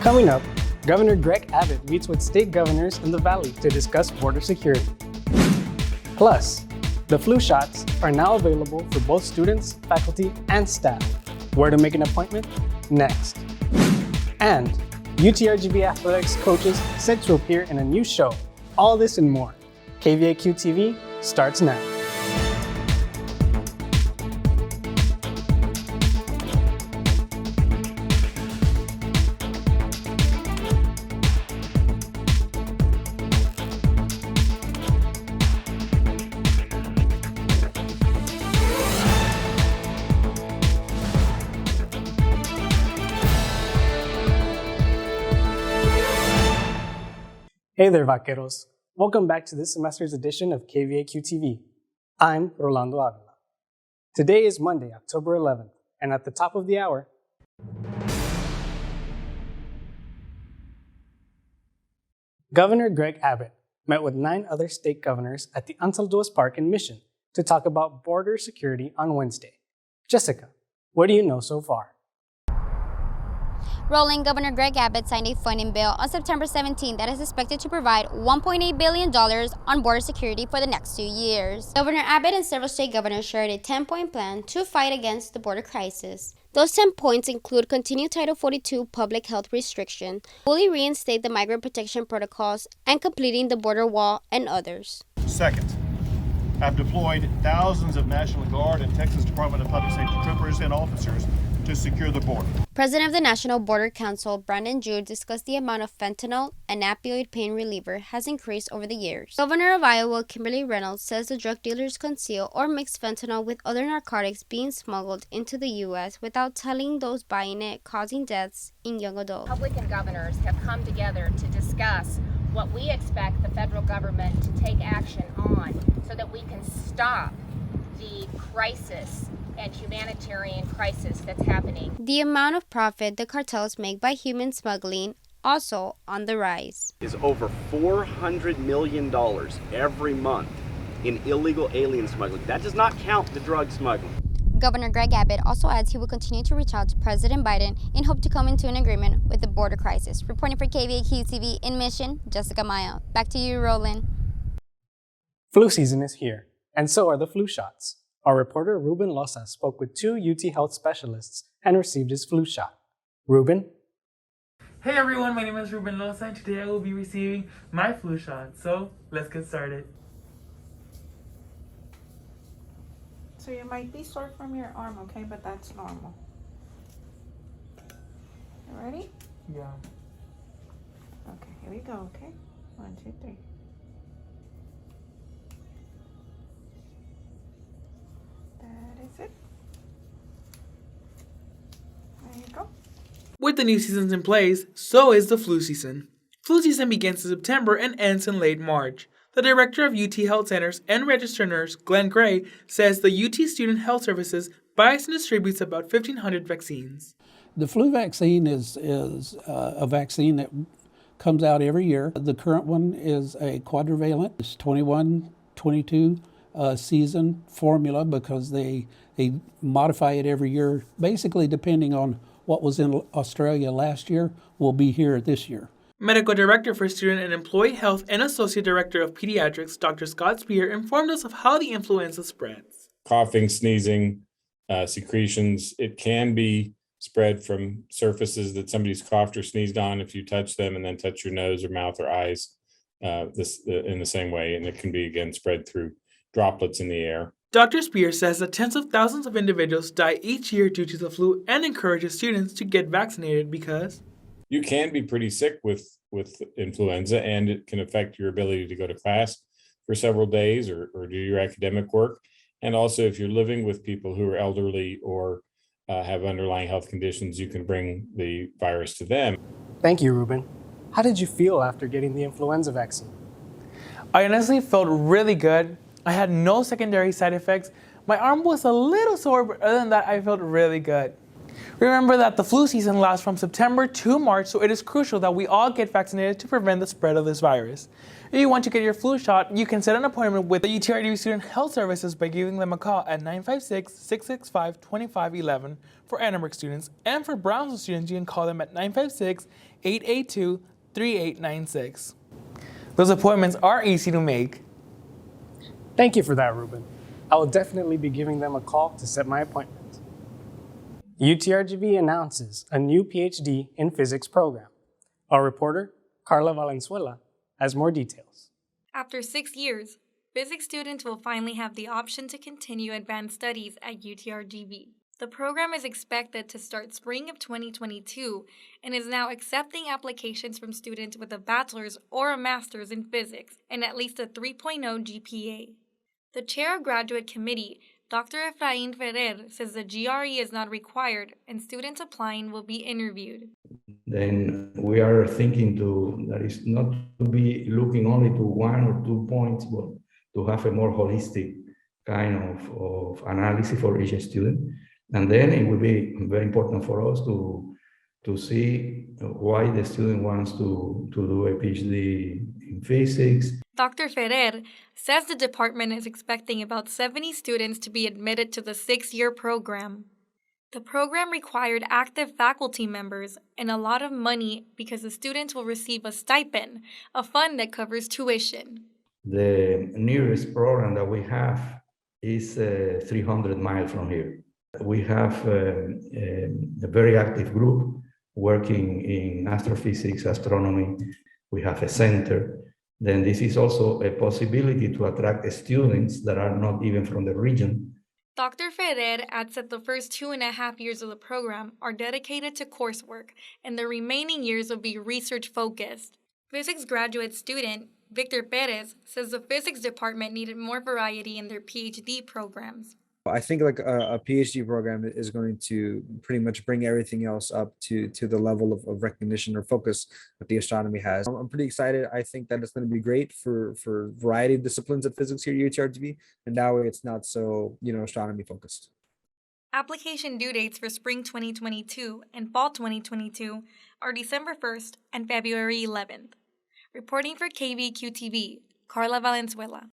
Coming up, Governor Greg Abbott meets with state governors in the Valley to discuss border security. Plus, the flu shots are now available for both students, faculty, and staff. Where to make an appointment? Next. And UTRGV Athletics coaches set to appear in a new show. All this and more. KVAQ-TV starts now. Hey there, vaqueros. Welcome back to this semester's edition of KVAQ-TV. I'm Rolando Avila. Today is Monday, October 11th, and at the top of the hour, Governor Greg Abbott met with 9 other state governors at the Ansalduas Park in Mission to talk about border security on Wednesday. Jessica, what do you know so far? Rolling, Governor Greg Abbott signed a funding bill on September 17 that is expected to provide $1.8 billion on border security for the next 2 years. Governor Abbott and several state governors shared a 10-point plan to fight against the border crisis. Those 10 points include continue Title 42 public health restriction, fully reinstate the migrant protection protocols, and completing the border wall, and others. Second, I've deployed thousands of National Guard and Texas Department of Public Safety troopers and officers to secure the border. President of the National Border Council, Brandon Jude, discussed the amount of fentanyl, an opioid pain reliever, has increased over the years. Governor of Iowa, Kimberly Reynolds, says the drug dealers conceal or mix fentanyl with other narcotics being smuggled into the U.S. without telling those buying it, causing deaths in young adults. Republican governors have come together to discuss what we expect the federal government to take action on so that we can stop the crisis and humanitarian crisis that's happening. The amount of profit the cartels make by human smuggling also on the rise. Is over $400 million every month in illegal alien smuggling. That does not count the drug smuggling. Governor Greg Abbott also adds he will continue to reach out to President Biden in hope to come into an agreement with the border crisis. Reporting for KVAQ-TV in Mission, Jessica Maya. Back to you, Roland. Flu season is here, and so are the flu shots. Our reporter Ruben Loza spoke with 2 UT health specialists and received his flu shot. Ruben? Hey everyone, my name is Ruben Loza and today I will be receiving my flu shot. So let's get started. So you might be sore from your arm, okay? But that's normal. You ready? Yeah. Okay, here we go, okay? 1, 2, 3. That is it. There you go. With the new seasons in place, so is the flu season. Flu season begins in September and ends in late March. The director of UT Health Centers and registered nurse, Glenn Gray, says the UT Student Health Services buys and distributes about 1,500 vaccines. The flu vaccine is a vaccine that comes out every year. The current one is a quadrivalent. It's 21-22 season formula because they modify it every year, basically depending on what was in Australia last year will be here this year. Medical Director for Student and Employee Health and Associate Director of Pediatrics, Dr. Scott Spear, informed us of how the influenza spreads. Coughing, sneezing, secretions, it can be spread from surfaces that somebody's coughed or sneezed on if you touch them and then touch your nose or mouth or eyes in the same way. And it can be, again, spread through droplets in the air. Dr. Spear says that tens of thousands of individuals die each year due to the flu and encourages students to get vaccinated because you can be pretty sick with influenza, and it can affect your ability to go to class for several days or do your academic work. And also, if you're living with people who are elderly or have underlying health conditions, you can bring the virus to them. Thank you, Ruben. How did you feel after getting the influenza vaccine? I honestly felt really good. I had no secondary side effects. My arm was a little sore, but other than that, I felt really good. Remember that the flu season lasts from September to March, so it is crucial that we all get vaccinated to prevent the spread of this virus. If you want to get your flu shot, you can set an appointment with the UTRGV Student Health Services by giving them a call at 956-665-2511 for Annenberg students, and for Brownsville students, you can call them at 956-882-3896. Those appointments are easy to make. Thank you for that, Ruben. I will definitely be giving them a call to set my appointment. UTRGV announces a new PhD in Physics program. Our reporter, Carla Valenzuela, has more details. After 6 years, physics students will finally have the option to continue advanced studies at UTRGV. The program is expected to start spring of 2022 and is now accepting applications from students with a bachelor's or a master's in physics and at least a 3.0 GPA. The chair of graduate committee, Dr. Efraín Ferrer, says the GRE is not required and students applying will be interviewed. Then we are thinking that is not to be looking only to 1 or 2 points, but to have a more holistic kind of analysis for each student. And then it will be very important for us to see why the student wants to do a PhD in physics. Dr. Ferrer says the department is expecting about 70 students to be admitted to the 6-year program. The program required active faculty members and a lot of money because the students will receive a stipend, a fund that covers tuition. The nearest program that we have is 300 miles from here. We have a very active group working in astrophysics, astronomy. We have a center. Then this is also a possibility to attract students that are not even from the region. Dr. Ferrer adds that the first 2.5 years of the program are dedicated to coursework, and the remaining years will be research-focused. Physics graduate student Victor Perez says the physics department needed more variety in their PhD programs. I think like a PhD program is going to pretty much bring everything else up to the level of recognition or focus that the astronomy has. I'm pretty excited. I think that it's going to be great for variety of disciplines of physics here at UTRGV, and now it's not so, astronomy focused. Application due dates for spring 2022 and fall 2022 are December 1st and February 11th. Reporting for KVAQ-TV, Carla Valenzuela.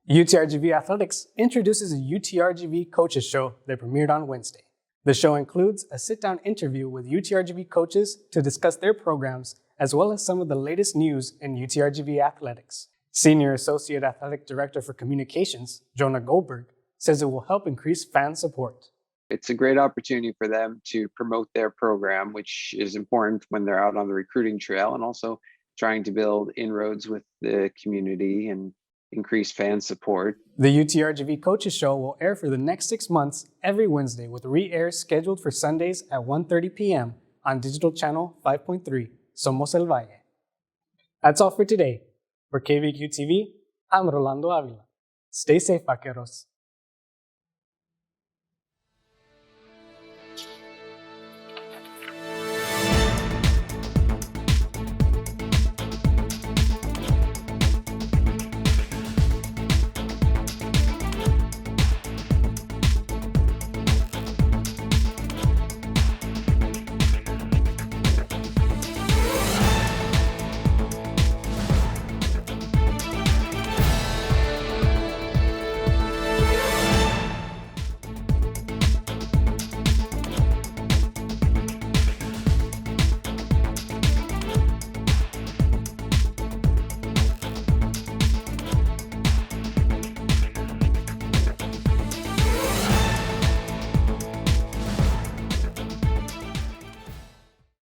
UTRGV Athletics introduces a UTRGV Coaches Show that premiered on Wednesday. The show includes a sit-down interview with UTRGV coaches to discuss their programs, as well as some of the latest news in UTRGV Athletics. Senior Associate Athletic Director for Communications, Jonah Goldberg, says it will help increase fan support. It's a great opportunity for them to promote their program, which is important when they're out on the recruiting trail, and also trying to build inroads with the community and increase fan support. The UTRGV Coaches Show will air for the next 6 months every Wednesday, with re-airs scheduled for Sundays at 1:30 p.m. on Digital Channel 5.3, Somos El Valle. That's all for today. For KVAQ-TV, I'm Rolando Avila. Stay safe, vaqueros.